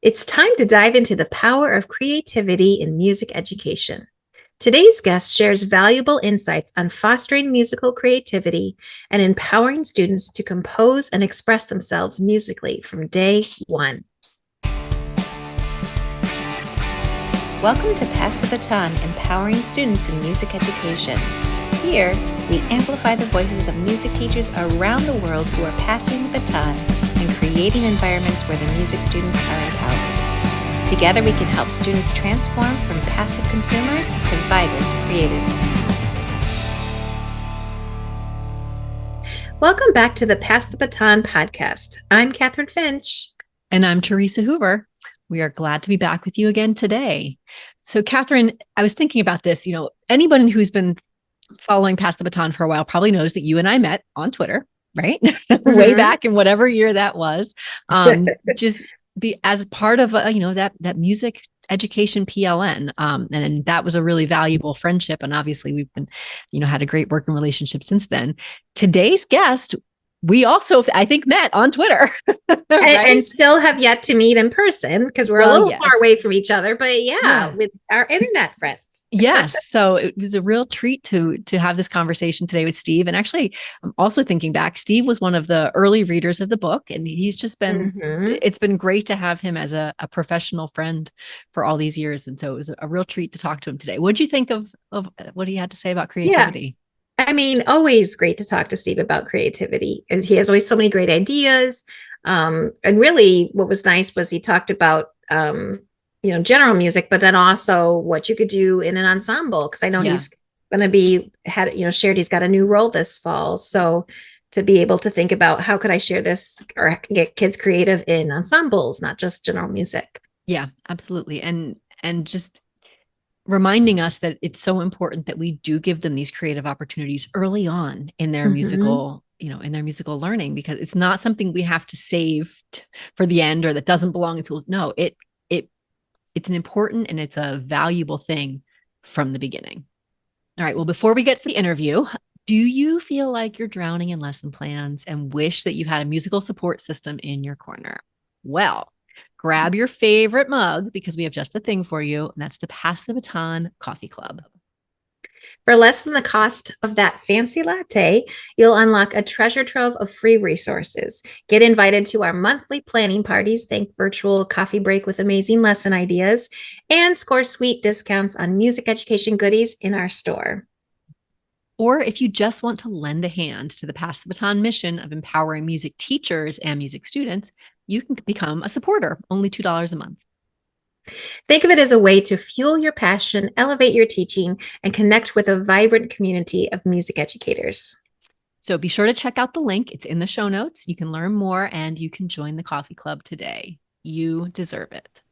It's time to dive into the power of creativity in music education. Today's guest shares valuable insights on fostering musical creativity and empowering students to compose and express themselves musically from day one. Welcome to Pass the Baton, Empowering Students in Music Education. Here, we amplify the voices of music teachers around the world who are passing the baton and creating environments where the music students are empowered. Together, we can help students transform from passive consumers to vibrant creatives. Welcome back to the Pass the Baton podcast. I'm Catherine Finch. And I'm Teresa Hoover. We are glad to be back with you again today. So, Catherine, I was thinking about this. Anyone who's been following Pass the Baton for a while probably knows that you and I met on Twitter, right? Way back in whatever year that was. Just as part of that music education PLN, and that was a really valuable friendship. And obviously, we've been had a great working relationship since then. Today's guest, we also, I think, met on Twitter. Right? and still have yet to meet in person because we're a little far away from each other, but with our internet friends. Yes. So it was a real treat to have this conversation today with Steve. And actually, I'm also thinking back, Steve was one of the early readers of the book, and he's just been, it's been great to have him as a professional friend for all these years. And so it was a real treat to talk to him today. What did you think of what he had to say about creativity? Yeah. I mean, always great to talk to Steve about creativity. He has always so many great ideas. And really what was nice was he talked about, general music, but then also what you could do in an ensemble. Cause I know he's going to be shared. He's got a new role this fall. So to be able to think about how could I share this or get kids creative in ensembles, not just general music. Yeah, absolutely. And just reminding us that it's so important that we do give them these creative opportunities early on in their musical, in their musical learning, because it's not something we have to save for the end or that doesn't belong in schools. No, it's an important and it's a valuable thing from the beginning. All right. Well, before we get to the interview, do you feel like you're drowning in lesson plans and wish that you had a musical support system in your corner? Well, grab your favorite mug because we have just the thing for you, and that's the Pass the Baton Coffee Club. For less than the cost of that fancy latte, you'll unlock a treasure trove of free resources. Get invited to our monthly planning parties, think virtual coffee break with amazing lesson ideas, and score sweet discounts on music education goodies in our store. Or if you just want to lend a hand to the Pass the Baton mission of empowering music teachers and music students, you can become a supporter, only $2 a month. Think of it as a way to fuel your passion, elevate your teaching, and connect with a vibrant community of music educators. So be sure to check out the link. It's in the show notes. You can learn more and you can join the coffee club today. You deserve it.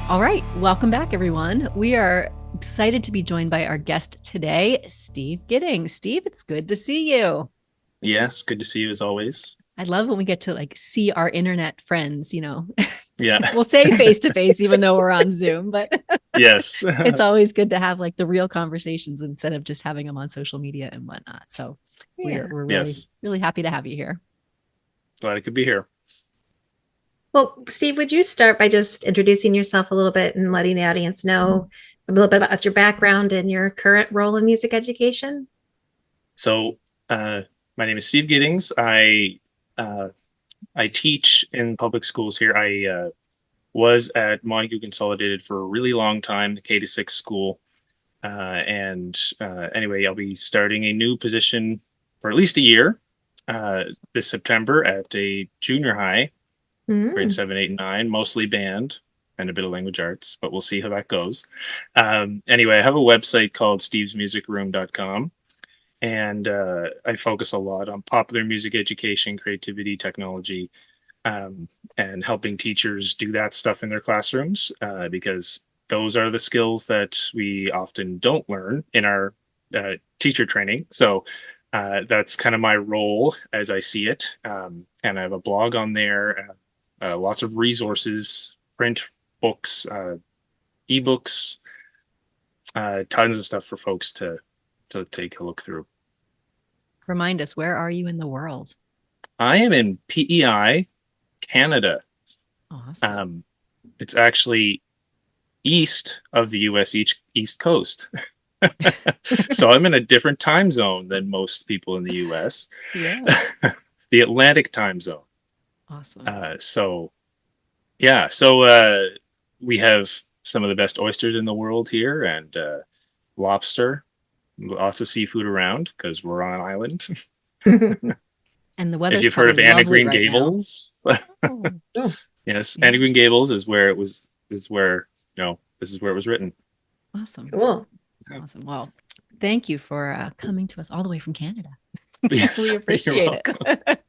All right. Welcome back, everyone. We are excited to be joined by our guest today, Steve Giddings. Steve, it's good to see you. Yes, good to see you as always. I love when we get to see our internet friends, Yeah. We'll say face to face, even though we're on Zoom, but yes, it's always good to have the real conversations instead of just having them on social media and whatnot. So we're really, really happy to have you here. Glad I could be here. Well, Steve, would you start by just introducing yourself a little bit and letting the audience know a little bit about your background and your current role in music education? So my name is Steve Giddings. I teach in public schools here. I was at Montague Consolidated for a really long time, the K-6 school. Anyway, I'll be starting a new position for at least a year this September at a junior high, grade 7, 8, and 9, mostly band and a bit of language arts, but we'll see how that goes. Anyway, I have a website called stevesmusicroom.com. And I focus a lot on popular music education, creativity, technology, and helping teachers do that stuff in their classrooms because those are the skills that we often don't learn in our teacher training. So that's kind of my role as I see it. And I have a blog on there, lots of resources, print books, ebooks, tons of stuff for folks to take a look through. remind us, where are you in the world? I am in PEI, Canada. Awesome. It's actually east of the US East Coast. So I'm in a different time zone than most people in the US. Yeah. The Atlantic time zone. Awesome. So yeah, we have some of the best oysters in the world here, and lobster, lots of seafood around because we're on an island. And the If weather's you've heard probably of Anna lovely Green right now. Gables, Oh, yes, yeah. Anna Green Gables is where this is where it was written. Awesome. Cool. Awesome. Well, thank you for coming to us all the way from Canada. We Yes, you're appreciate welcome. it.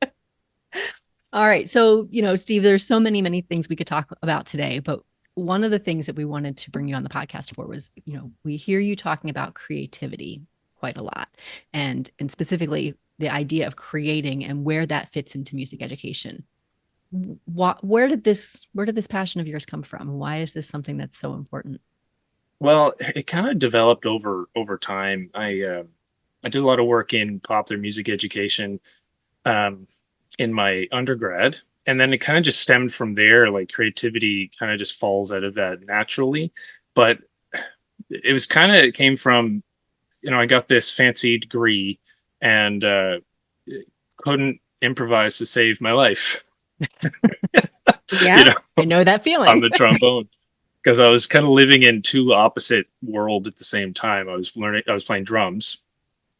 All right. So, Steve, there's so many, many things we could talk about today, but one of the things that we wanted to bring you on the podcast for was, we hear you talking about creativity quite a lot, and specifically the idea of creating and where that fits into music education. Where did this passion of yours come from? Why is this something that's so important? Well, it kind of developed over time. I did a lot of work in popular music education um, in my undergrad, and then it kind of just stemmed from there. Like creativity kind of just falls out of that naturally, but it came from, I got this fancy degree and couldn't improvise to save my life. Yeah. I know that On feeling. the trombone, because I was kind of living in two opposite worlds at the same time. I was playing drums,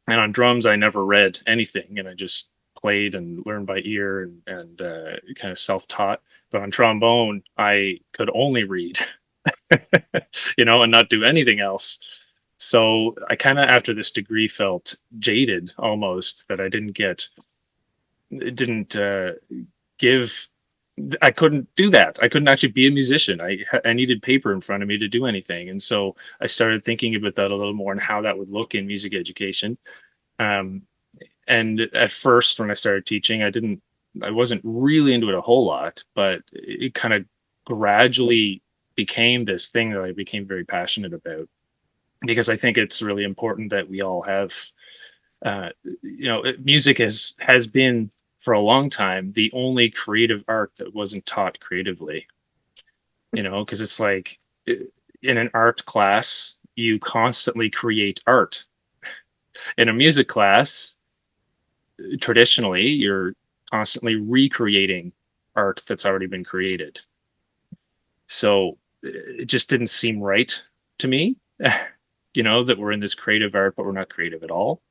and on drums I never read anything, and I just played and learned by ear and kind of self-taught. But on trombone I could only read, and not do anything else. So I kind of, after this degree, felt jaded almost, that I didn't give. I couldn't do that. I couldn't actually be a musician. I needed paper in front of me to do anything, and so I started thinking about that a little more and how that would look in music education. Um, and at first, when I started teaching, I wasn't really into it a whole lot, but it kind of gradually became this thing that I became very passionate about, because I think it's really important that we all have, music has been for a long time the only creative art that wasn't taught creatively. Because it's like, in an art class you constantly create art. In a music class, traditionally, you're constantly recreating art that's already been created. So it just didn't seem right to me, that we're in this creative art, but we're not creative at all.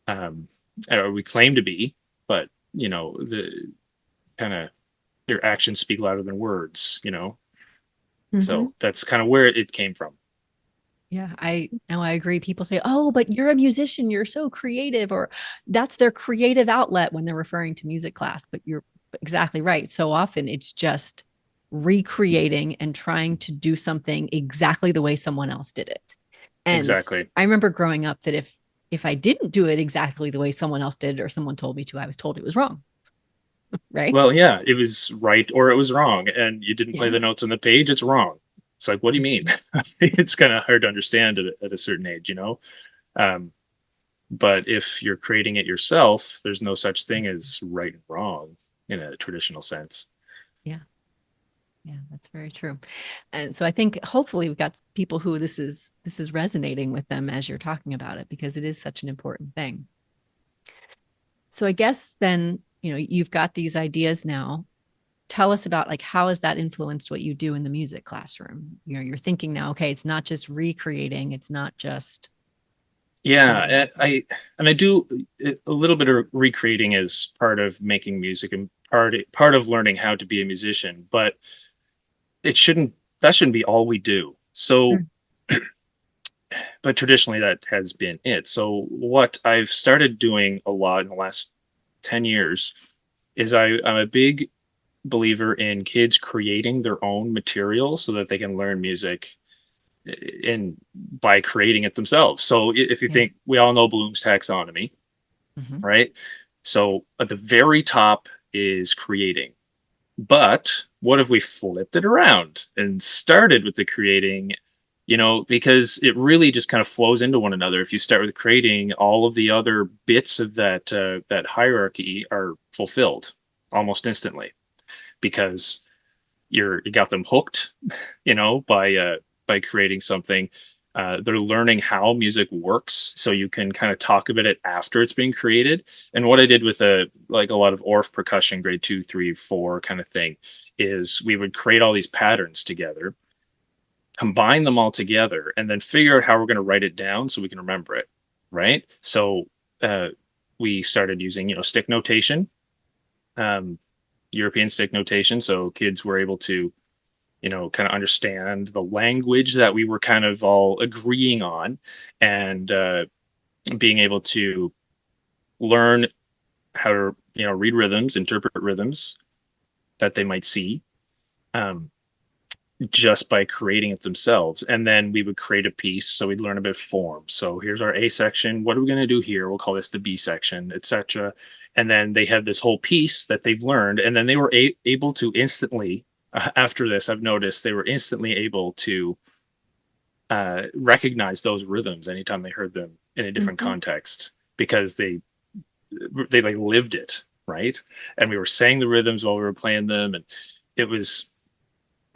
Or we claim to be, but the kind of, your actions speak louder than words. Mm-hmm. So that's kind of where it came from. Yeah, I agree. People say, "Oh, but you're a musician, you're so creative," or that's their creative outlet when they're referring to music class. But you're exactly right. So often it's just recreating and trying to do something exactly the way someone else did it. And Exactly. I remember growing up that if I didn't do it exactly the way someone else did it or someone told me to, I was told it was wrong. Right? Well, yeah, it was right or it was wrong, and you didn't play Yeah. the notes on the page, it's wrong. It's like, what do you mean? It's kind of hard to understand at a certain age. Um, but if you're creating it yourself, there's no such thing as right and wrong in a traditional sense. Yeah. Yeah, that's very true. And so I think hopefully we've got people who this is resonating with them as you're talking about it, because it is such an important thing. So I guess then, you've got these ideas now. Tell us about, like, how has that influenced what you do in the music classroom? You're thinking now, okay, it's not just recreating, it's not just somebody Yeah, else's. I do a little bit of recreating as part of making music and part of learning how to be a musician, but it shouldn't that shouldn't be all we do. So, but traditionally that has been it. So what I've started doing a lot in the last 10 years is I'm a big believer in kids creating their own material so that they can learn music in by creating it themselves. So if you Yeah. think, we all know Bloom's taxonomy, Mm-hmm. right? So at the very top is creating. But what if we flipped it around and started with the creating you know, because it really just kind of flows into one another. If you start with creating, all of the other bits of that hierarchy are fulfilled almost instantly, because you got them hooked, you know, by creating something. They're learning how music works, so you can kind of talk about it after it's being created. And what I did with a lot of Orff percussion, grade 2, 3, 4 kind of thing, is we would create all these patterns together, combine them all together, and then figure out how we're going to write it down so we can remember it. Right. So we started using, you know, stick notation, um, European stick notation. So kids were able to, you know, kind of understand the language that we were kind of all agreeing on, and being able to learn how to, you know, read rhythms, interpret rhythms that they might see, um, just by creating it themselves. And then we would create a piece. So we'd learn a bit of form. So here's our A section. What are we going to do here? We'll call this the B section, etc. And then they have this whole piece that they've learned. And then they were able to instantly, after this, I've noticed they were instantly able to recognize those rhythms anytime they heard them in a different context, because they like lived it, right? And we were saying the rhythms while we were playing them, and it was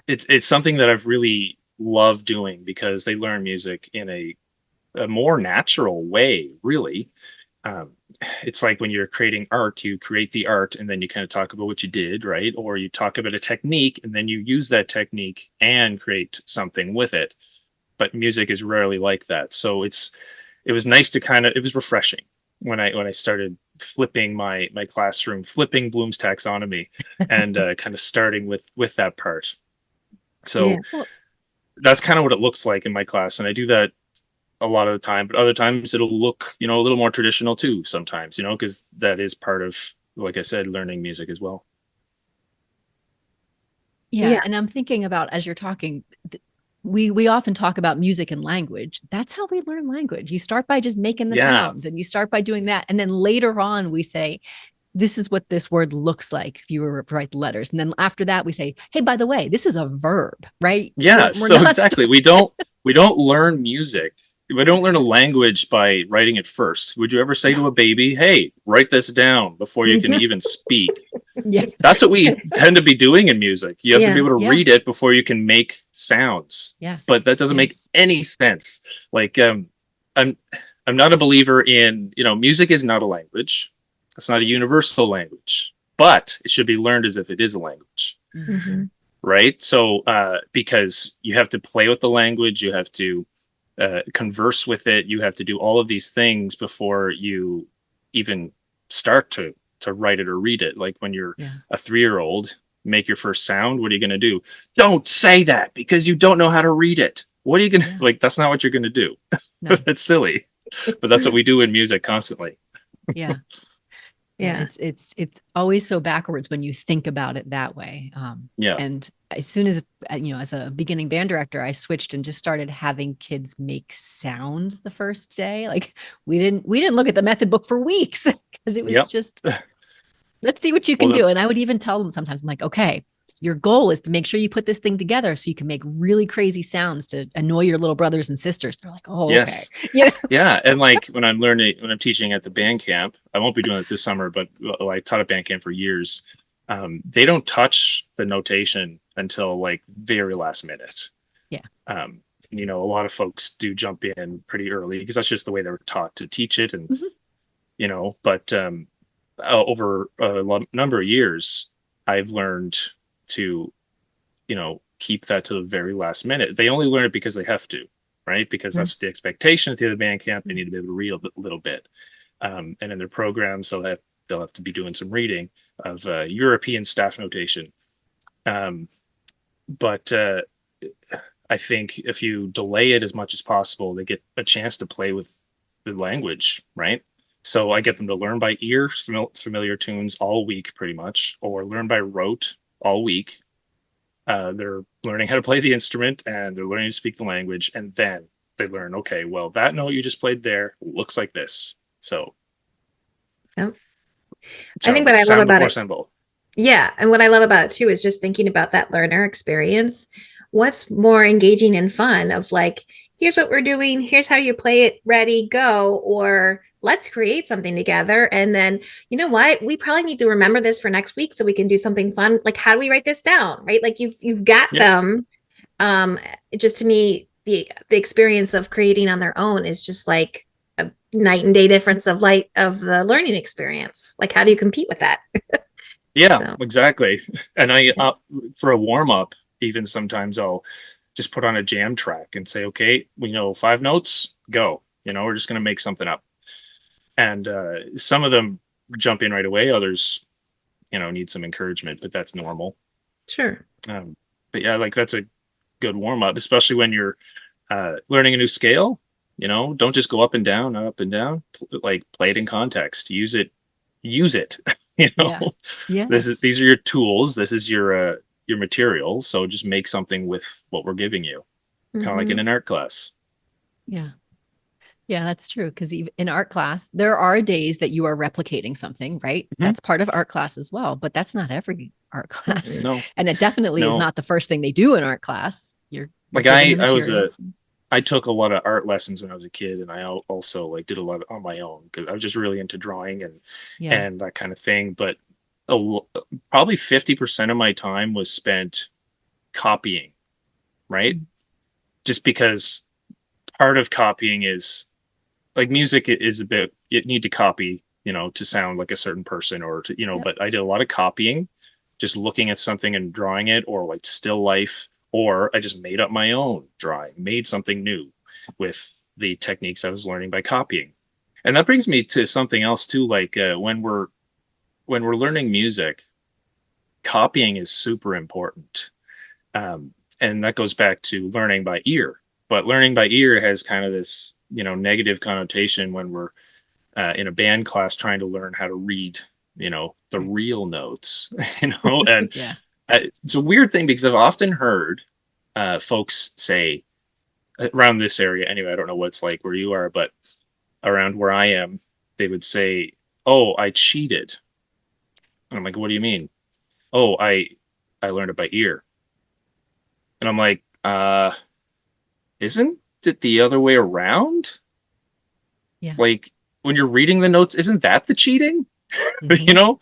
it's something that I've really loved doing, because they learn music in a more natural way, really. Um, it's like when you're creating art, you create the art and then you kind of talk about what you did, right? Or you talk about a technique and then you use that technique and create something with it. But music is rarely like that. So it was nice to kind of, it was refreshing when I started flipping my classroom, flipping Bloom's taxonomy, and kind of starting with that part. So Yeah. that's kind of what it looks like in my class, and I do that a lot of the time. But other times it'll look, you know, a little more traditional too. Sometimes, you know, because that is part of, like I said, learning music as well. Yeah, Yeah. and I'm thinking about, as you're talking, we often talk about music and language. That's how we learn language. You start by just making the Yeah. sounds, and you start by doing that, and then later on we say, this is what this word looks like if you were to write the letters. And then after that, we say, hey, by the way, this is a verb, right? Yeah. We're So not exactly, we don't learn music. We don't learn a language by writing it first. Would you ever say to a baby, "Hey, write this down before you can even speak"? Yeah. That's what we tend to be doing in music. You have to be Yeah. able to Yeah. read it before you can make sounds. Yes. But that doesn't make Yes. any sense. Like, I'm I'm not a believer in, you know, music is not a language. It's not a universal language, but it should be learned as if it is a language, right? So because you have to play with the language, you have to converse with it, you have to do all of these things before you even start to write it or read it. Like when you're Yeah. a 3-year-old, make your first sound. What are you going to do? Don't say that because you don't know how to read it. What are you going to like? That's not what you're going to do. No. It's silly, but that's what we do in music constantly. Yeah. Yeah. It's always so backwards when you think about it that way. Yeah. And as soon as, you know, as a beginning band director, I switched and just started having kids make sound the first day. Like we didn't look at the method book for weeks because it was Yep. just, let's see what you can Well, do. And I would even tell them sometimes, I'm like, okay, your goal is to make sure you put this thing together so you can make really crazy sounds to annoy your little brothers and sisters. They're like, oh, yes. okay. Yeah. Yeah. And like when I'm teaching at the band camp, I won't be doing it this summer, but I taught at band camp for years. They don't touch the notation until like very last minute. Yeah. You know, a lot of folks do jump in pretty early because that's just the way they were taught to teach it. And, you know, but over a number of years, I've learned to, you know, keep that to the very last minute. They only learn it because they have to, right? Because that's the expectation at the end of the band camp. They need to be able to read a little bit. And in their programs, they'll have to be doing some reading of European staff notation. But I think if you delay it as much as possible, they get a chance to play with the language, right? So I get them to learn by ear familiar tunes all week, pretty much, or learn by rote all week. They're learning how to play the instrument and they're learning to speak the language, and then they learn, okay, well, that note you just played there looks like this. So I think what I love about it, symbol. yeah, and what I love about it too is just thinking about that learner experience. what's more engaging and fun of like, here's what we're doing, here's how you play it, ready, go, or let's create something together. And then, you know what, we probably need to remember this for next week so we can do something fun. Like, how do we write this down? Right. Like you've got Yep. them. Just to me, the experience of creating on their own is just like a night and day difference of light of the learning experience. Like, how do you compete with that? Yeah, So exactly. And for a warm up, even sometimes I'll just put on a jam track and say, okay, we know 5 notes, go. We're just going to make something up. And some of them jump in right away. Others, need some encouragement, but that's normal. sure. But yeah, like that's a good warm up, especially when you're learning a new scale. Don't just go up and down, up and down. Like play it in context. Use it. Use it. Yeah. Yes. These are your tools. This is your material. So just make something with what we're giving you, kind of like in an art class. Yeah. Yeah, that's true. Because even in art class, there are days that you are replicating something, right? Mm-hmm. That's part of art class as well, but that's not every art class. No, And it definitely is no. not the first thing they do in art class. You're Like given the I materials. took a lot of art lessons when I was a kid, and I also like did a lot on my own because I was just really into drawing Yeah. and that kind of thing. But probably 50% of my time was spent copying, right? Mm. Just because part of copying is like music is a bit, you need to copy, to sound like a certain person or to, Yep. but I did a lot of copying, just looking at something and drawing it, or like still life, or I just made up my own drawing, made something new with the techniques I was learning by copying. And that brings me to something else too, like when we're learning music, copying is super important. And that goes back to learning by ear. But learning by ear has kind of this, negative connotation when we're in a band class trying to learn how to read, the real notes, and Yeah. it's a weird thing because I've often heard folks say around this area, anyway, I don't know what it's like where you are, but around where I am, they would say, "Oh, I cheated." And I'm like, "What do you mean?" "Oh, I learned it by ear." And I'm like, isn't it the other way around? Yeah. Like when you're reading the notes, isn't that the cheating? Mhm.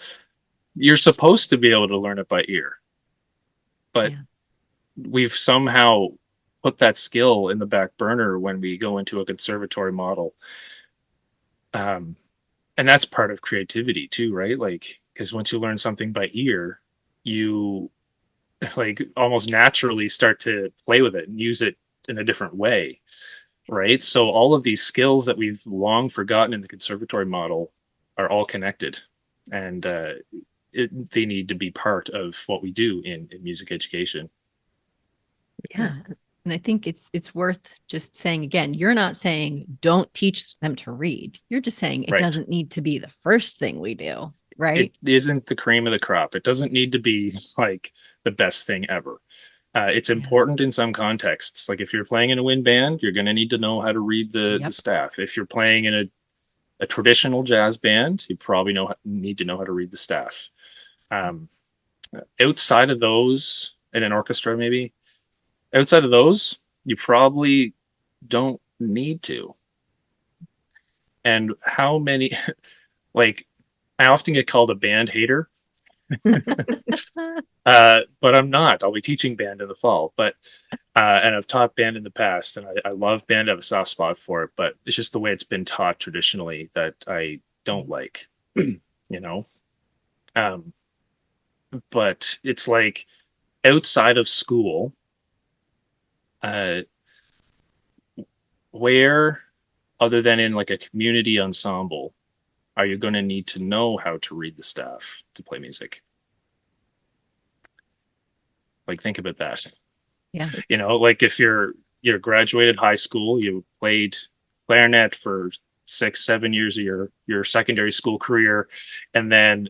You're supposed to be able to learn it by ear, but Yeah. we've somehow put that skill in the back burner when we go into a conservatory model. Um, and that's part of creativity too, right? Like, because once you learn something by ear, you like almost naturally start to play with it and use it in a different way, right? So all of these skills that we've long forgotten in the conservatory model are all connected, and they need to be part of what we do in music education. Yeah. Yeah. And I think it's worth just saying again, you're not saying don't teach them to read. You're just saying it Right. doesn't need to be the first thing we do, It right? isn't the cream of the crop. It doesn't need to be like the best thing ever. It's Yeah. important in some contexts. Like if you're playing in a wind band, you're going to need to know how to read the Yep. staff. If you're playing in a traditional jazz band, you probably need to know how to read the staff. Um, Outside of those, in an orchestra, maybe outside of those, you probably don't need to. And how many, like, I often get called a band hater, but I'm not. I'll be teaching band in the fall, but and I've taught band in the past, and I love band. I have a soft spot for it, but it's just the way it's been taught traditionally that I don't like, you know. Um, but it's like outside of school, uh, where other than in like a community ensemble, are you going to need to know how to read the staff to play music? Like think about that. Yeah. Like if you're graduated high school, you played clarinet for 6 7 years of your secondary school career, and then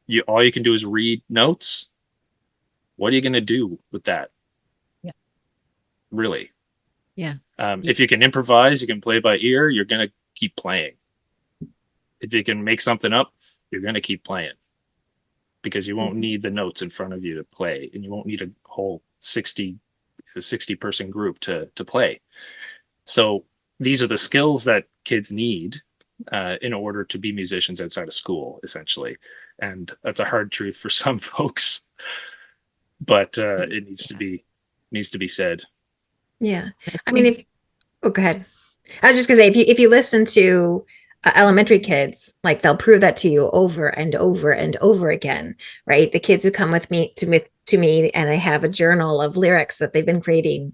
you all you can do is read notes. What are you going to do with that? Yeah. Really? Yeah. If you can improvise, you can play by ear, you're going to keep playing. If you can make something up, you're going to keep playing because you won't need the notes in front of you to play, and you won't need a whole 60 a 60-person group to play. So these are the skills that kids need in order to be musicians outside of school, essentially. And that's a hard truth for some folks, but it needs to be said. Yeah. I mean, go ahead. I was just gonna say, if you listen to elementary kids, like they'll prove that to you over and over and over again, right? The kids who come with me to me and they have a journal of lyrics that they've been creating,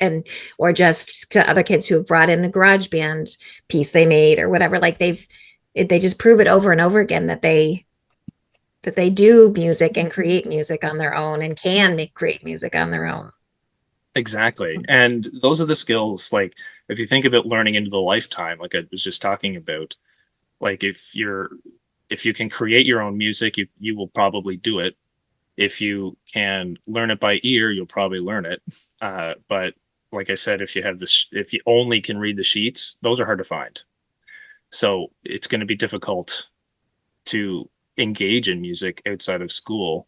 and or just to other kids who have brought in a garage band piece they made or whatever, like they just prove it over and over again that they do music and create music on their own and can create music on their own. Exactly. And those are the skills, like if you think about learning into the lifetime, like I was just talking about, like if you can create your own music, you will probably do it. If you can learn it by ear, you'll probably learn it. But like I said, if you only can read the sheets, those are hard to find. So it's going to be difficult to engage in music outside of school.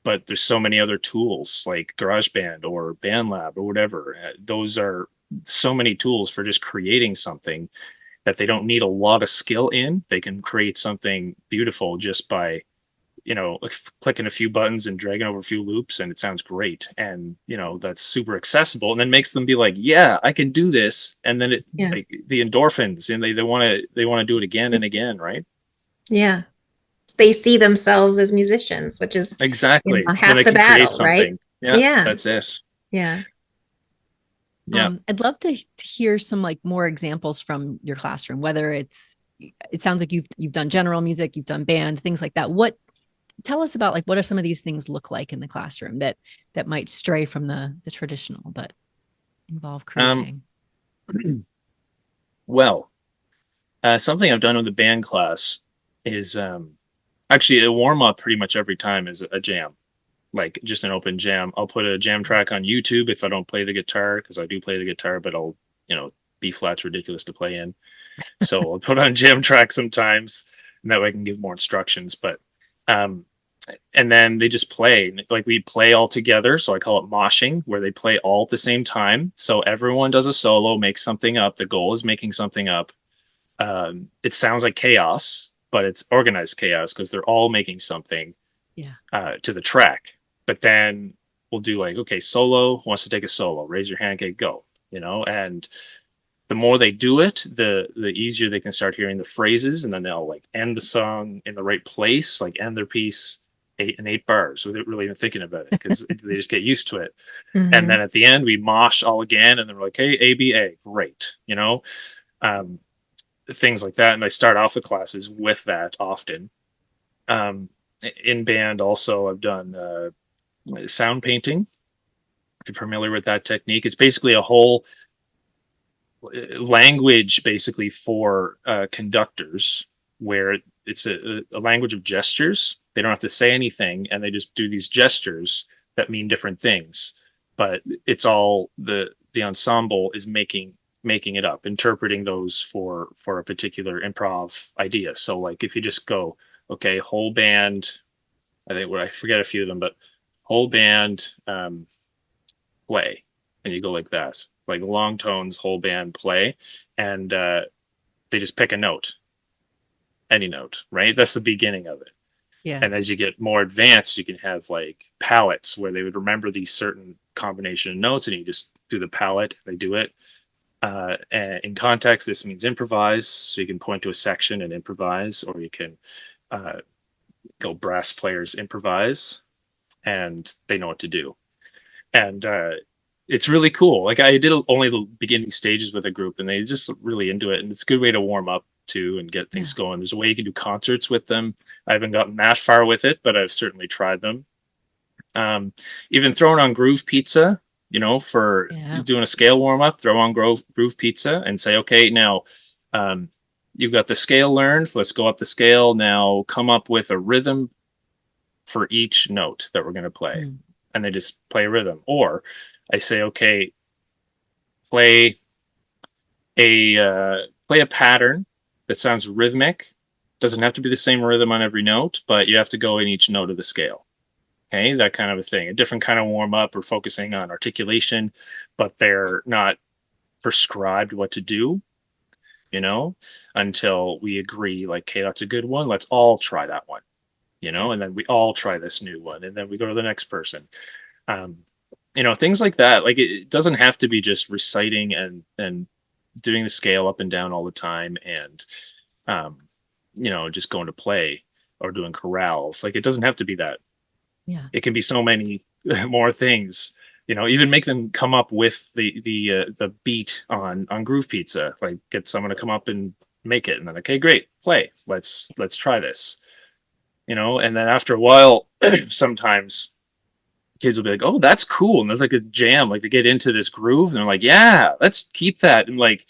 But there's so many other tools like GarageBand or BandLab or whatever. Those are so many tools for just creating something that they don't need a lot of skill in. They can create something beautiful just by, clicking a few buttons and dragging over a few loops, and it sounds great. And, that's super accessible, and then makes them be like, yeah, I can do this. And then like the endorphins, and they want to do it again and again. Right. Yeah. They see themselves as musicians, which is exactly then half they the can create battle, right? something. Yeah. That's it. Yeah. Yeah. I'd love to hear some like more examples from your classroom, whether it sounds like you've done general music, you've done band, things like that. Tell us about like what are some of these things look like in the classroom that might stray from the traditional but involve creating? Well, something I've done with the band class is actually a warm up pretty much every time is a jam, like just an open jam. I'll put a jam track on YouTube if I don't play the guitar, because I do play the guitar, but B flat's ridiculous to play in. So I'll put on jam track sometimes, and that way I can give more instructions. But and then they just play, like we play all together. So I call it moshing, where they play all at the same time. So everyone does a solo, makes something up. The goal is making something up. It sounds like chaos, but it's organized chaos because they're all making something to the track. But then we'll do like, okay, solo wants to take a solo, raise your hand, okay, go, and the more they do it, the easier they can start hearing the phrases, and then they'll like end the song in the right place, like end their piece 8 bars without really even thinking about it, because they just get used to it. Mm-hmm. And then at the end we mosh all again, and then we're like, hey, A, B, A, great, things like that. And I start off the classes with that often. In band also I've done sound painting. If you're familiar with that technique, it's basically a whole language basically for conductors, where it's a language of gestures. They don't have to say anything, and they just do these gestures that mean different things, but it's all the ensemble is making it up, interpreting those for a particular improv idea. So like if you just go, okay, whole band, I forget a few of them, but whole band play, and you go like that, like long tones, whole band play, and they just pick a note, any note, right? That's the beginning of it. Yeah. And as you get more advanced, you can have like palettes where they would remember these certain combination of notes, and you just do the palette, they do it. And in context, this means improvise. So you can point to a section and improvise, or you can go brass players improvise, and they know what to do. And it's really cool. Like I did only the beginning stages with a group, and they just really into it. And it's a good way to warm up too and get things going. There's a way you can do concerts with them. I haven't gotten that far with it, but I've certainly tried them. Even throwing on Groove Pizza, for doing a scale warm up, throw on Groove Pizza and say, okay, now you've got the scale learned. Let's go up the scale. Now come up with a rhythm for each note that we're going to play. And they just play a rhythm. Or I say, okay, play a pattern that sounds rhythmic. Doesn't have to be the same rhythm on every note, but you have to go in each note of the scale. Okay, that kind of a thing. A different kind of warm up or focusing on articulation, but they're not prescribed what to do, you know, until we agree, like, okay, that's a good one. Let's all try that one, Yeah. and then we all try this new one, and then we go to the next person. Um, things like that. Like it doesn't have to be just reciting and doing the scale up and down all the time, and um, just going to play or doing chorales. Like it doesn't have to be that. Yeah. It can be so many more things. Even make them come up with the beat on Groove Pizza. Like get someone to come up and make it, and then okay, great, play. Let's try this. And then after a while, sometimes kids will be like, "Oh, that's cool," and there's like a jam. Like they get into this groove, and they're like, "Yeah, let's keep that." And like,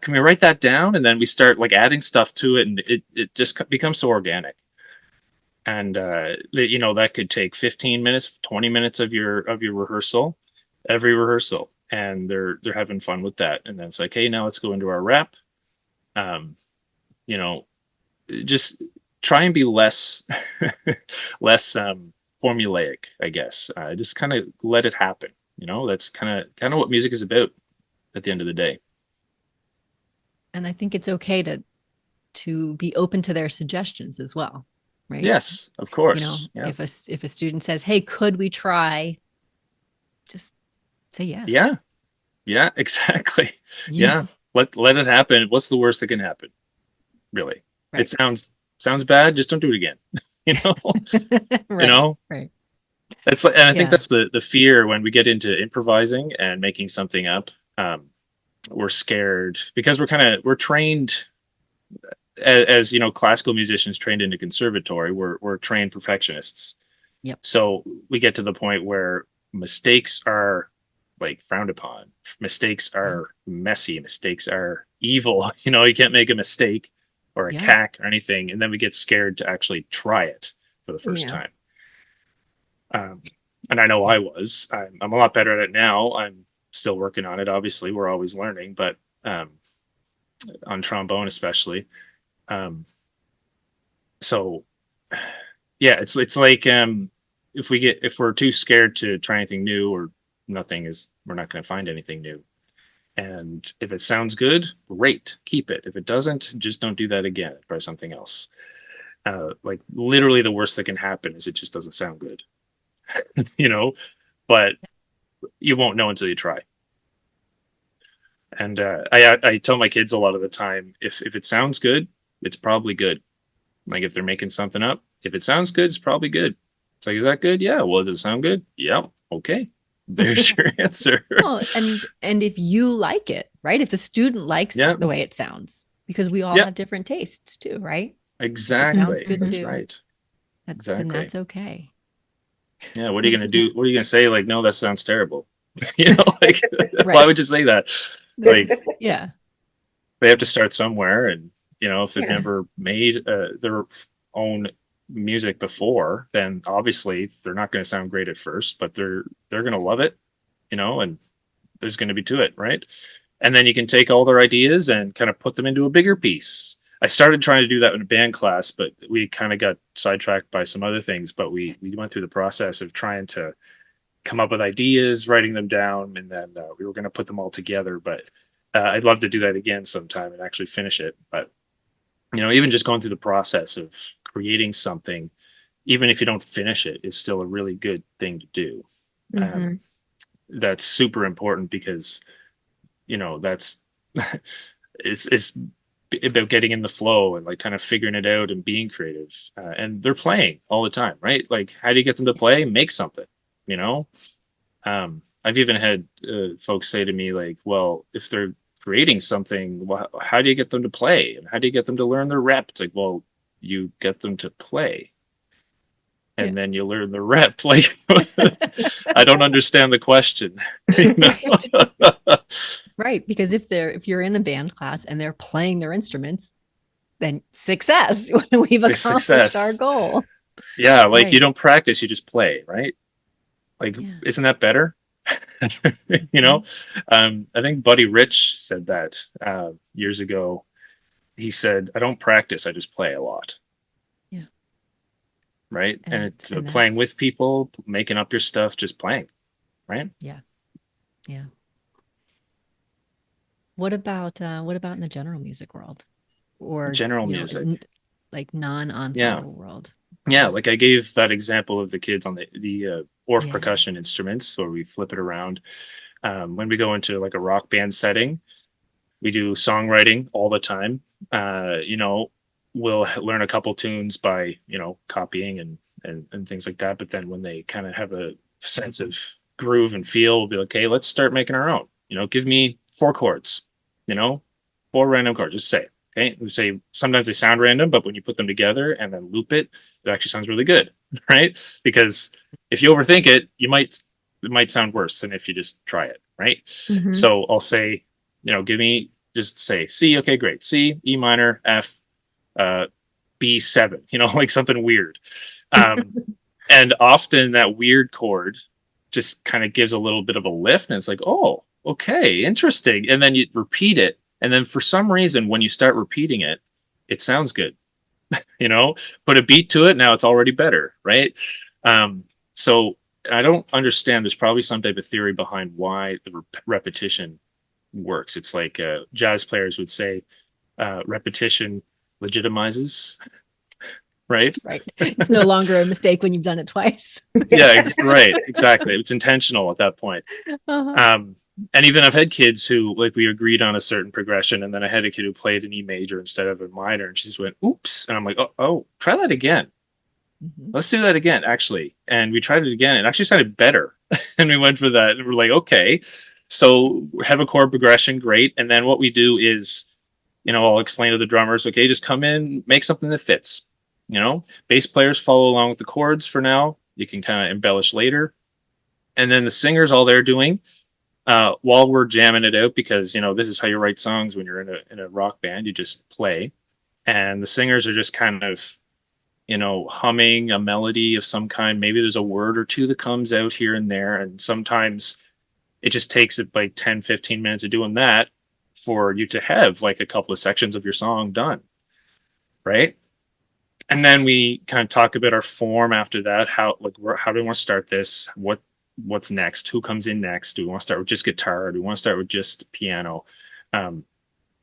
can we write that down? And then we start like adding stuff to it, and it just becomes so organic. And that could take 15 minutes, 20 minutes of your rehearsal, every rehearsal, and they're having fun with that. And then it's like, hey, now let's go into our rep. Um, you know, just try and be less less formulaic, I guess. Just kind of let it happen. That's kind of what music is about at the end of the day. And I think it's okay to be open to their suggestions as well, right? Yes, of course. Yeah. If a student says, "Hey, could we try?" Just say yes. Yeah. Yeah, exactly. Yeah. Let it happen. What's the worst that can happen? Really? Right. It sounds bad, just don't do it again. you know? Right. You know? Right. It's like, and I think that's the fear when we get into improvising and making something up. We're scared because we're trained as classical musicians trained in a conservatory. We're trained perfectionists. Yep. So we get to the point where mistakes are like frowned upon. Mistakes are messy. Mistakes are evil. You can't make a mistake or a cack or anything, and then we get scared to actually try it for the first time. And I know I was. I'm a lot better at it now. I'm still working on it. Obviously, we're always learning, but on trombone especially. So yeah, it's like if we're too scared to try anything new, or we're not going to find anything new. And if it sounds good, great, keep it. If it doesn't, just don't do that again. Try something else. Like literally the worst that can happen is it just doesn't sound good. But you won't know until you try. And I tell my kids a lot of the time, if it sounds good, it's probably good. Like if they're making something up, if it sounds good, it's probably good. It's like, is that good? Yeah. Well, does it sound good? Yeah. Okay. There's your answer. Well, and if you like it, right? If the student likes the way it sounds, because we all have different tastes too, right? Exactly. Sounds good That's too. right. Exactly. Then that's okay. Yeah. What are you gonna do? What are you gonna say? Like, no, that sounds terrible. Like, why would you say that? Like, yeah, they have to start somewhere, and if they've never made their own music before, then obviously they're not going to sound great at first, but they're going to love it, and there's going to be to it, right? And then you can take all their ideas and kind of put them into a bigger piece. I started trying to do that in a band class, but we kind of got sidetracked by some other things. But we went through the process of trying to come up with ideas, writing them down, and then we were going to put them all together. But I'd love to do that again sometime and actually finish it. But even just going through the process of creating something, even if you don't finish it, is still a really good thing to do. That's super important because that's it's about getting in the flow and like kind of figuring it out and being creative. And they're playing all the time, right? Like, how do you get them to play? Make something. I've even had folks say to me like, well, if they're creating something, well, how do you get them to play, and how do you get them to learn their rep? It's like, well, you get them to play and then you learn the rep. Like, I don't understand the question. Right, because if you're in a band class and they're playing their instruments, then success. We've accomplished our goal. Yeah, like you don't practice, you just play, right? Like, isn't that better? I think Buddy Rich said that years ago. He said, I don't practice, I just play a lot. Yeah. right? And it's and playing with that's, people, making up your stuff, just playing, right? yeah. Yeah. What about in the general music world, or, General you know, music. like Yeah. non-ensemble world? Yeah, Because like I gave that example of the kids on the Orff yeah. percussion instruments, where we flip it around. When we go into like a rock band setting, we do songwriting all the time. You know, we'll learn a couple tunes by, you know, copying and things like that. But then when they kind of have a sense of groove and feel, we'll be like, okay, let's start making our own. You know, give me four chords, you know, four random chords, just say it. Okay. We say sometimes they sound random, but when you put them together and then loop it, it actually sounds really good, right? Because if you overthink it, it might sound worse than if you just try it, right? Mm-hmm. So I'll say, you know, give me just say C. Okay, great. C, E minor, F, uh, B7. You know, like something weird. Um, and often that weird chord just kind of gives a little bit of a lift, and it's like, oh, okay, interesting. And then you repeat it, and then for some reason, when you start repeating it, it sounds good. You know, put a beat to it, now it's already better, right? Um, so I don't understand. There's probably some type of theory behind why the repetition works. It's like jazz players would say, repetition legitimizes, right? Right. It's no longer a mistake when you've done it twice. Yeah, right, exactly. It's intentional at that point. Uh-huh. Um, and even I've had kids who, like, we agreed on a certain progression, and then I had a kid who played an E major instead of a minor, and she just went, "Oops!" And I'm like, "Oh, try that again. Mhm. Let's do that again, actually." And we tried it again. It actually sounded better, and we went for that. And we're like, "Okay." So have a chord progression, great. And then what we do is, you know, I'll explain to the drummers, okay, just come in, make something that fits. You know, bass players follow along with the chords for now. You can kind of embellish later. And then the singers, all they're doing while we're jamming it out, because you know this is how you write songs when you're in a rock band. You just play, and the singers are just kind of, you know, humming a melody of some kind. Maybe there's a word or two that comes out here and there, and sometimes it just takes it like 10, 15 minutes of doing that for you to have like a couple of sections of your song done, right? And then we kind of talk about our form after that. How do we want to start this? What's next? Who comes in next? Do we want to start with just guitar? Do we want to start with just piano? Um,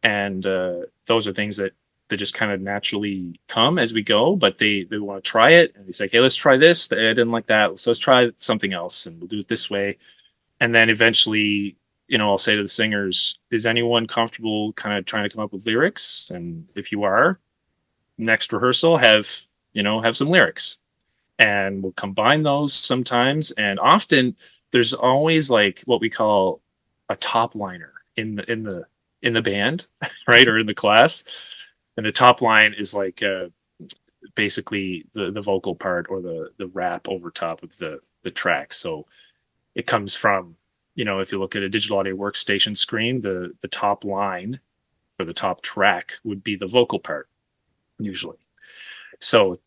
and those are things that just kind of naturally come as we go. But they want to try it, and they say, "Hey, let's try this. I didn't like that, so let's try something else, and we'll do it this way." And then eventually, you know, I'll say to the singers, "Is anyone comfortable kind of trying to come up with lyrics? And if you are, next rehearsal, have some lyrics." And we'll combine those sometimes, and often there's always like what we call a top liner in the band, right, or in the class. And the top line is like basically the vocal part, or the rap over top of the track. So it comes from, you know, if you look at a digital audio workstation screen, the top line or the top track would be the vocal part usually. So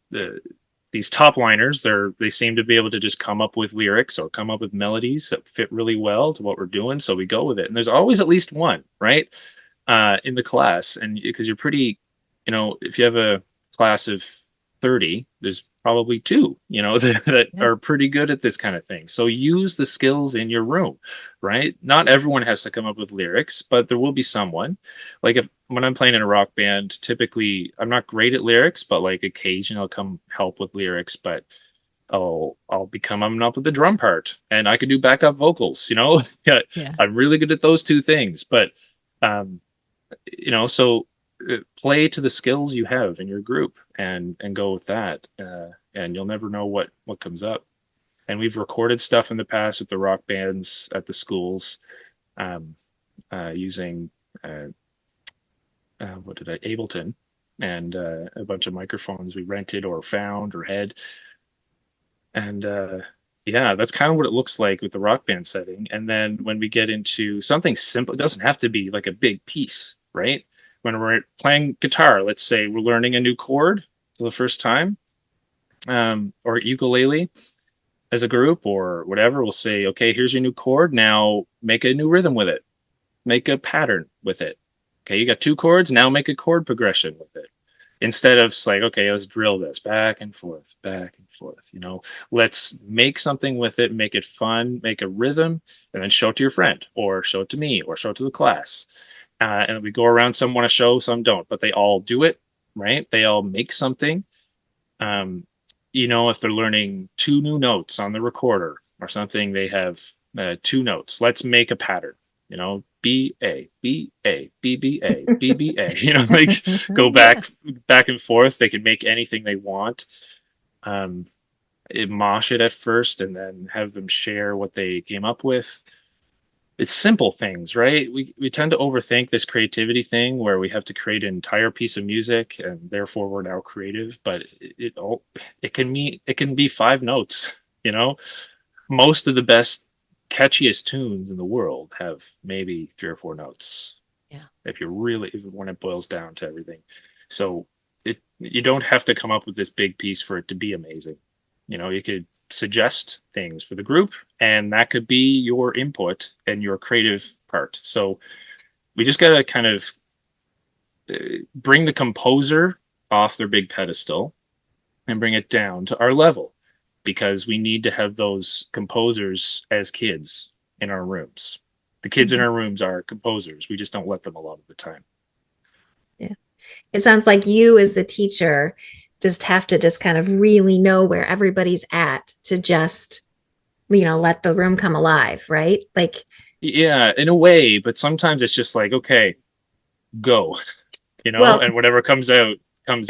these top liners, they seem to be able to just come up with lyrics or come up with melodies that fit really well to what we're doing. So we go with it. And there's always at least one, right, in the class. And because you're pretty, you know, if you have a class of 30, there's probably two, you know, that Yeah. are pretty good at this kind of thing. So use the skills in your room, right? Not everyone has to come up with lyrics, but there will be someone. Like if when I'm playing in a rock band, typically I'm not great at lyrics, but like occasionally I'll come help with lyrics. But I'll be coming up with the drum part, and I can do backup vocals. You know, yeah, Yeah. I'm really good at those two things. But um, you know, so play to the skills you have in your group, and go with that, and you'll never know what comes up. And we've recorded stuff in the past with the rock bands at the schools, um, using what did I Ableton, and a bunch of microphones we rented or found or had. And yeah, that's kind of what it looks like with the rock band setting. And then when we get into something simple, it doesn't have to be like a big piece, right? When we're playing guitar, let's say we're learning a new chord for the first time, or ukulele as a group or whatever, we'll say, okay, here's your new chord. Now make a new rhythm with it, make a pattern with it. Okay, you got two chords, now make a chord progression with it. instead of like, okay, let's drill this back and forth, let's make something with it, make it fun, make a rhythm, and then show it to your friend, or show it to me, or show it to the class. And we go around, some want to show, some don't, but they all do it, right? They all make something. um, if they're learning two new notes on the recorder or something, they have two notes. Let's make a pattern. B A B A B B A B B A. Like go Yeah. back and forth. They can make anything they want. Um, mosh it at first, and then have them share what they came up with. It's simple things, right? We tend to overthink this creativity thing where we have to create an entire piece of music and therefore we're now creative, but it can be five notes, you know? Most of the best catchiest tunes in the world have maybe three or four notes. Yeah. When it boils down to everything. So you don't have to come up with this big piece for it to be amazing. You could suggest things for the group, and that could be your input and your creative part. So we just got to kind of bring the composer off their big pedestal and bring it down to our level, because we need to have those composers as kids in our rooms. The kids in Mhm. our rooms are composers. We just don't let them a lot of the time. Yeah. It sounds like you as the teacher just have to just kind of really know where everybody's at to just, let the room come alive, right? Like, Yeah, in a way, but sometimes it's just like, okay, go, well, and whatever comes out. And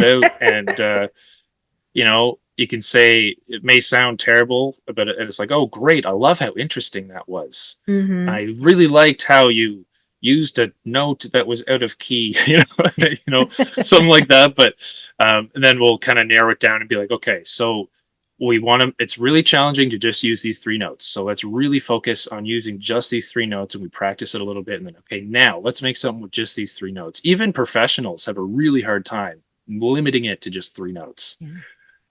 you can say it may sound terrible, but it's like, oh, great, I love how interesting that was. mhm. I really liked how you used a note that was out of key, something like that. But and then we'll kind of narrow it down and be like, okay, so we want to. It's really challenging to just use these three notes. So let's really focus on using just these three notes, and we practice it a little bit. And then, okay, now let's make something with just these three notes. Even professionals have a really hard time limiting it to just three notes, Yeah.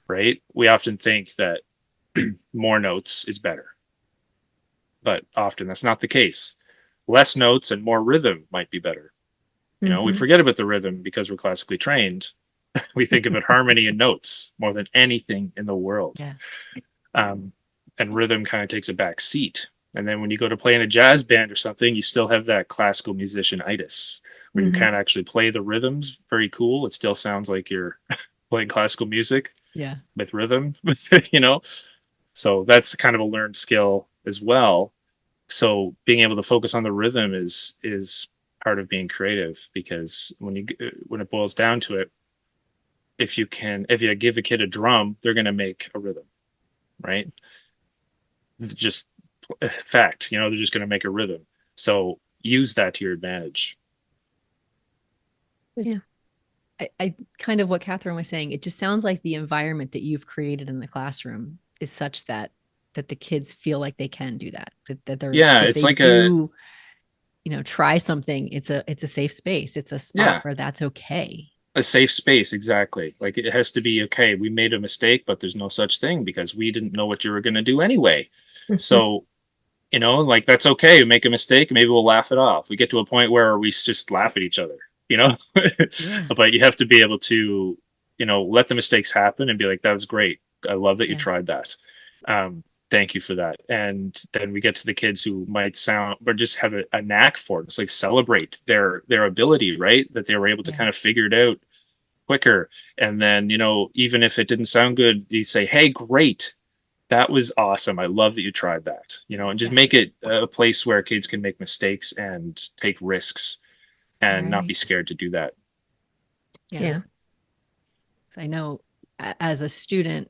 right? We often think that more notes is better, but often that's not the case. Less notes and more rhythm might be better. We Mhm. forget about the rhythm because we're classically trained. We think of it harmony and notes more than anything in the world. Yeah. Um, and rhythm kind of takes a back seat. And then when you go to play in a jazz band or something, you still have that classical musician-itis, where you Mhm. can't actually play the rhythms very cool. It still sounds like you're playing classical music Yeah. with rhythm, you know? So that's kind of a learned skill as well. So being able to focus on the rhythm is part of being creative, because when it boils down to it, if you give a kid a drum, they're going to make a rhythm, right? Just fact, they're just going to make a rhythm. So use that to your advantage. Which Yeah. I kind of what Catherine was saying, it just sounds like the environment that you've created in the classroom is such that the kids feel like they can do that they're, Yeah, if it's they like a do, try something, it's a safe space. It's a spot yeah, where that's okay. a safe space, exactly. Like it has to be okay. We made a mistake, but there's no such thing because we didn't know what you were going to do anyway. Mhm. So like that's okay. We make a mistake, maybe we'll laugh it off. We get to a point where we just laugh at each other, you know. Yeah. But you have to be able to, let the mistakes happen and be like, that was great. I love that you Yeah. tried that. Thank you for that. And then we get to the kids who might sound or just have a knack for it. It's like celebrate their ability, right? That they were able to Yeah. kind of figure it out quicker. And then, even if it didn't sound good, you say, hey, great, that was awesome. I love that you tried that, and just Yeah. make it a place where kids can make mistakes and take risks and not be Right. scared to do that. Yeah. Yeah. So I know as a student,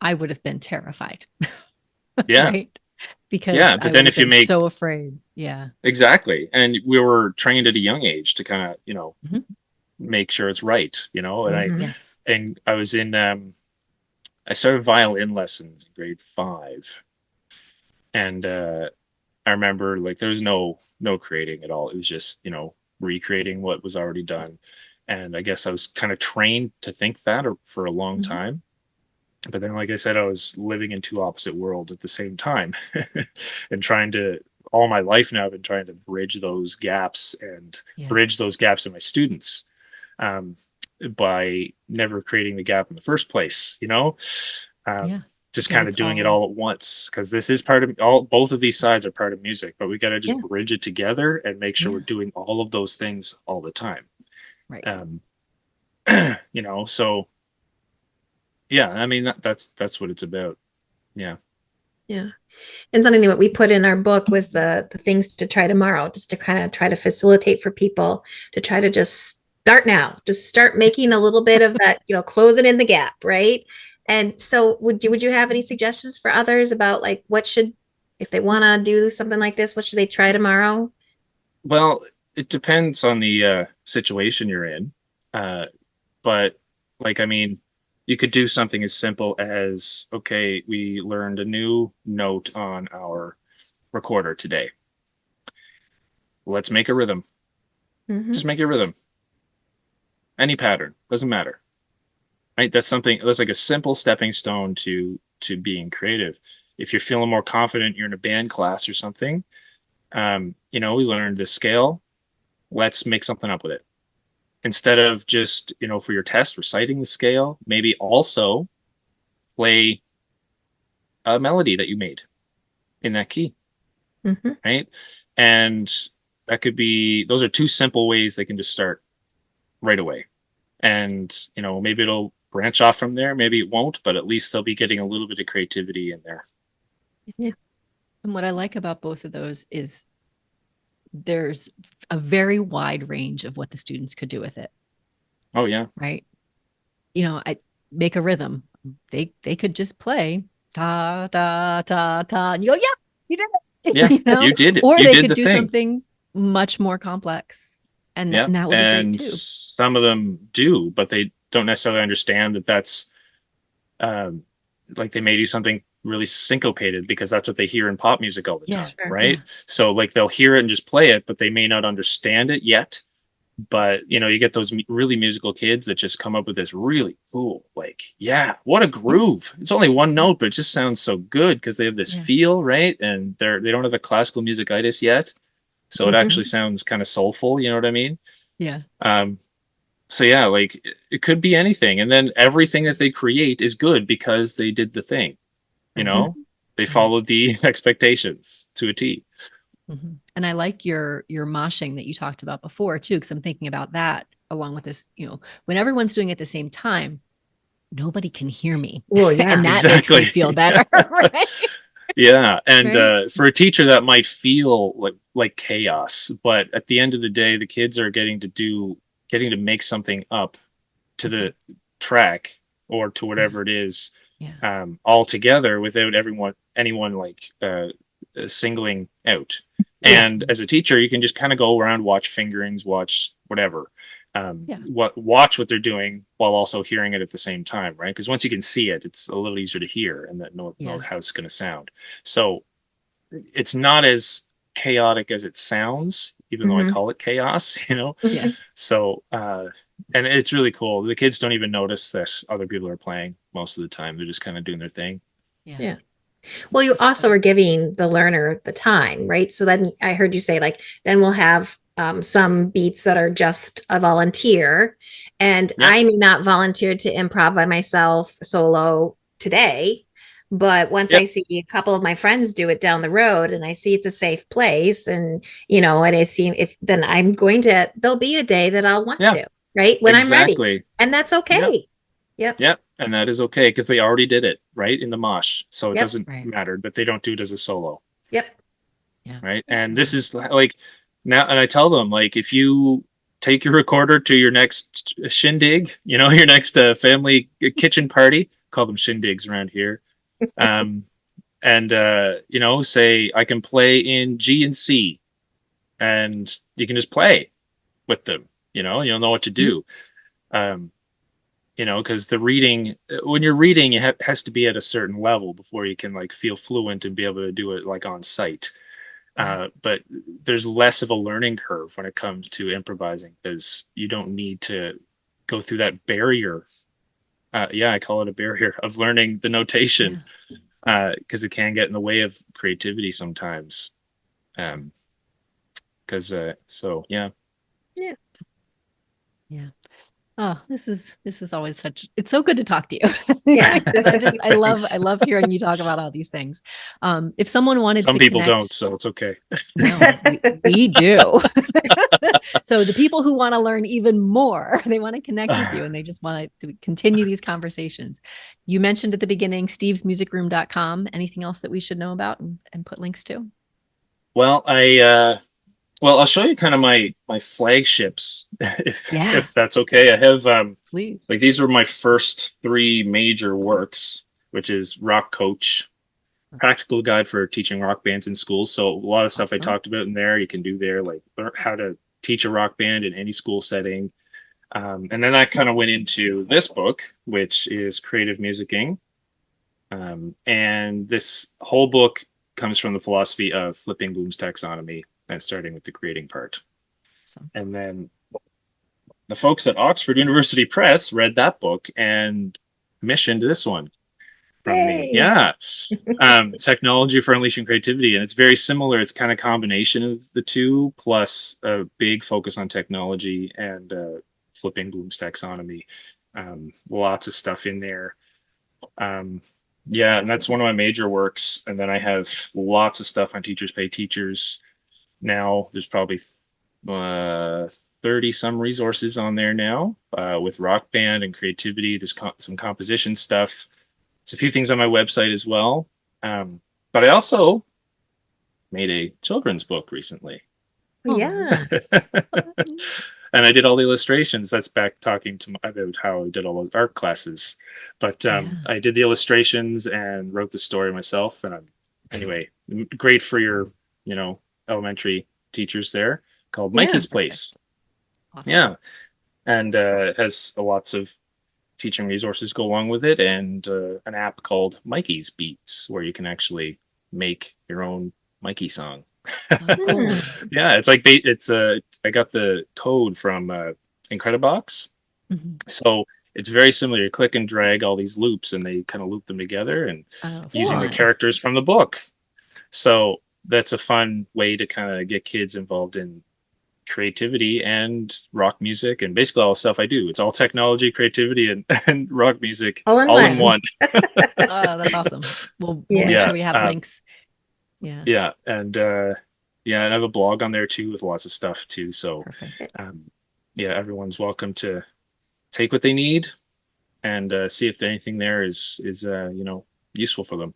I would have been terrified. Yeah. Right. Because Yeah. But I then would have if you been make so afraid. Yeah. exactly, and we were trained at a young age to kind of, Mhm. make sure it's right, and Mhm. Yes. I was in, I started violin lessons in grade 5. And, I remember like there was no creating at all. It was just, recreating what was already done. And I guess I was kind of trained to think that for a long Mhm. time. But then, like I said, I was living in two opposite worlds at the same time, and trying to all my life now I've been trying to bridge those gaps and Yeah. bridge those gaps in my students. Um, by never creating the gap in the first place, um, Yeah. just Because kind of it's doing it all all at once, because this is part of all, both of these sides are part of music, but we got to just Yeah. bridge it together and make sure we're yeah, doing all of those things all the time. right. um so yeah, I mean that's what it's about. Yeah. Yeah. And something that we put in our book was the things to try tomorrow, just to kind of try to facilitate for people to try to just start now, just start making a little bit of that, closing in the gap, right? And so would you have any suggestions for others about like what should, if they want to do something like this, what should they try tomorrow? Well, it depends on the situation you're in. Uh, but like, I mean, you could do something as simple as, okay, we learned a new note on our recorder today. Let's make a rhythm. Mm-hmm. Just make a rhythm. Any pattern, doesn't matter. Right? That's like a simple stepping stone to being creative. If you're feeling more confident, you're in a band class or something. We learned this scale. Let's make something up with it. Instead of just, for your test, reciting the scale, maybe also play a melody that you made in that key, Mm-hmm. right? And that could be, those are two simple ways they can just start right away. And, maybe it'll branch off from there. Maybe it won't, but at least they'll be getting a little bit of creativity in there. Yeah. And what I like about both of those is there's a very wide range of what the students could do with it, Oh, yeah. right? I make a rhythm. They could just play ta ta ta ta, and you go, yeah, you did it, Yeah. You did it. or You they did could the do thing. something much more complex, and Yeah. that would be great And too. some of them do, but they don't necessarily understand that that's um, like they may do something really syncopated because that's what they hear in pop music all the Yeah, time, Sure. yeah, right? So like they'll hear it and just play it, but they may not understand it yet. But you get those really musical kids that just come up with this really cool, like, yeah, what a yeah, groove. It's only one note, but it just sounds so good because they have this yeah, feel, right? And they don't have the classical musicitis yet, so it Mm-hmm. actually sounds kind of soulful. You know what I mean? yeah. Um, so yeah, like it could be anything, and then everything that they create is good because they did the thing. you Right, know they right. followed the expectations to a T. And I like your moshing that you talked about before too, because I'm thinking about that along with this. When everyone's doing it at the same time, nobody can hear me, Well, and yeah. that makes Exactly. me feel better, right? Yeah, and Right. for a teacher that might feel like chaos, but at the end of the day the kids are getting to make something up to Mhm. the track or to Yeah, whatever it is, yeah, all together without anyone like singling out. Yeah. And as a teacher, you can just kind of go around, watch fingerings, watch whatever, yeah, watch what they're doing while also hearing it at the same time, right? Because once you can see it, it's a little easier to hear and that know yeah, how it's going to sound. So it's not as chaotic as it sounds, even though I Mm-hmm. call it chaos, yeah, So, and it's really cool. The kids don't even notice that other people are playing most of the time. They're just kind of doing their thing. yeah. Yeah. Well, you also are giving the learner the time, right? So then I heard you say, like, then we'll have some beats that are just a volunteer. And Yeah. I may not volunteer to improv by myself solo today. But once I Yep. see a couple of my friends do it down the road and I see it's a safe place and it seems if then there'll be a day that I'll want Yeah. to, right? When I'm ready. Exactly. And that's Yep. okay. Yep. Yep. And that is okay because they already did it, right? In the mosh. So it Yep. doesn't Right. matter that they don't do it as a solo, Yep. Yeah. right? And Yeah. this is like now, and I tell them, like, if you take your recorder to your next shindig, your next family kitchen party, call them shindigs around here. Um, and say I can play in G and C, and you can just play with them. You'll know what to Mhm. do. Um, because the reading, when you're reading, it has to be at a certain level before you can like feel fluent and be able to do it like on site. Right. But there's less of a learning curve when it comes to improvising because you don't need to go through that barrier. Yeah, I call it a barrier of learning the Yeah. notation because it can get in the way of creativity sometimes. Because so yeah. Yeah. Yeah. Oh, this is always it's so good to talk to you. Yeah. I love hearing you talk about all these things. If someone wanted Some to people connect, don't, so it's okay. no, we do. So the people who want to learn even more, they want to connect with you and they just want to continue these conversations. You mentioned at the beginning, stevesmusicroom.com. Anything else that we should know about and put links to? Well, I'll show you kind of my flagships, Yeah, if that's okay. I have please. like these were my first three major works, which is Rock Coach, Practical Guide for Teaching Rock Bands in Schools. So a lot of stuff I Awesome. talked about in there, you can do there, like learn how to teach a rock band in any school setting. And then I kind of went into this book, which is Creative Musicking. And this whole book comes from the philosophy of flipping Bloom's taxonomy and starting with the creating part. Awesome. And then the folks at Oxford University Press read that book and commissioned this one from me. Yeah. Technology for Unleashing Creativity. And it's very similar. It's kind of combination of the two, plus a big focus on technology and flipping Bloom's taxonomy. Lots of stuff in there. Yeah, and that's one of my major works. And then I have lots of stuff on Teachers Pay Teachers. Now there's probably 30 some resources on there now with rock band and creativity. There's some composition stuff. There's a few things on my website as well. But I also made a children's book recently. Yeah. And I did all the illustrations. That's back talking to about how I did all those art classes. But I did the illustrations and wrote the story myself. And anyway, great for your, elementary teachers there, called Mikey's Place. Awesome. Yeah. And it has lots of teaching resources go along with it, and an app called Mikey's Beats, where you can actually make your own Mikey song. Cool. Yeah, it's like I got the code from Incredibox. Mm-hmm. So it's very similar. You click and drag all these loops and they kind of loop them together and using the characters from the book. So that's a fun way to kind of get kids involved in creativity and rock music and basically all the stuff I do. It's all technology, creativity, and rock music all in one. Oh, that's awesome. We'll make sure we have links. Yeah. And and I have a blog on there too with lots of stuff too. So everyone's welcome to take what they need and see if anything there is useful for them.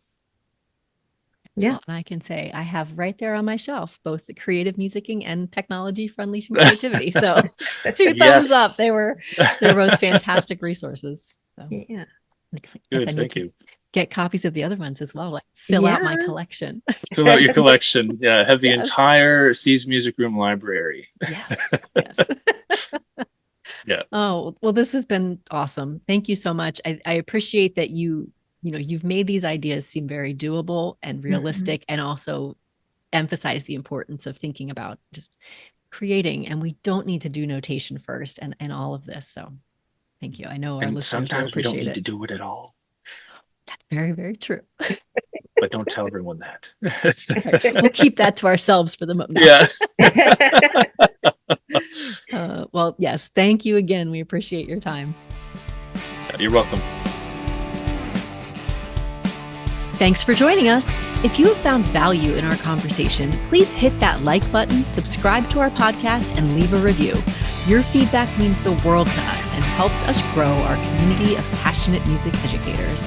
Yeah. Well, and I can say I have right there on my shelf both the creative musicking and technology for unleashing creativity. So 2 thumbs up. They're both fantastic resources. So. Yeah. Good, thank you. Get copies of the other ones as well. Like fill out my collection. Fill out your collection. Yeah, have the entire Steve's Music Room library. Yes. Yeah. Oh, well, this has been awesome. Thank you so much. I appreciate that you've made these ideas seem very doable and realistic, and also emphasize the importance of thinking about just creating. And we don't need to do notation first and all of this. So thank you. I know our listeners sometimes will appreciate we don't need to do it at all. That's very, very true. But don't tell everyone that. We'll keep that to ourselves for the moment. Yeah. Well, yes. Thank you again. We appreciate your time. You're welcome. Thanks for joining us. If you have found value in our conversation, please hit that like button, subscribe to our podcast, and leave a review. Your feedback means the world to us and helps us grow our community of passionate music educators.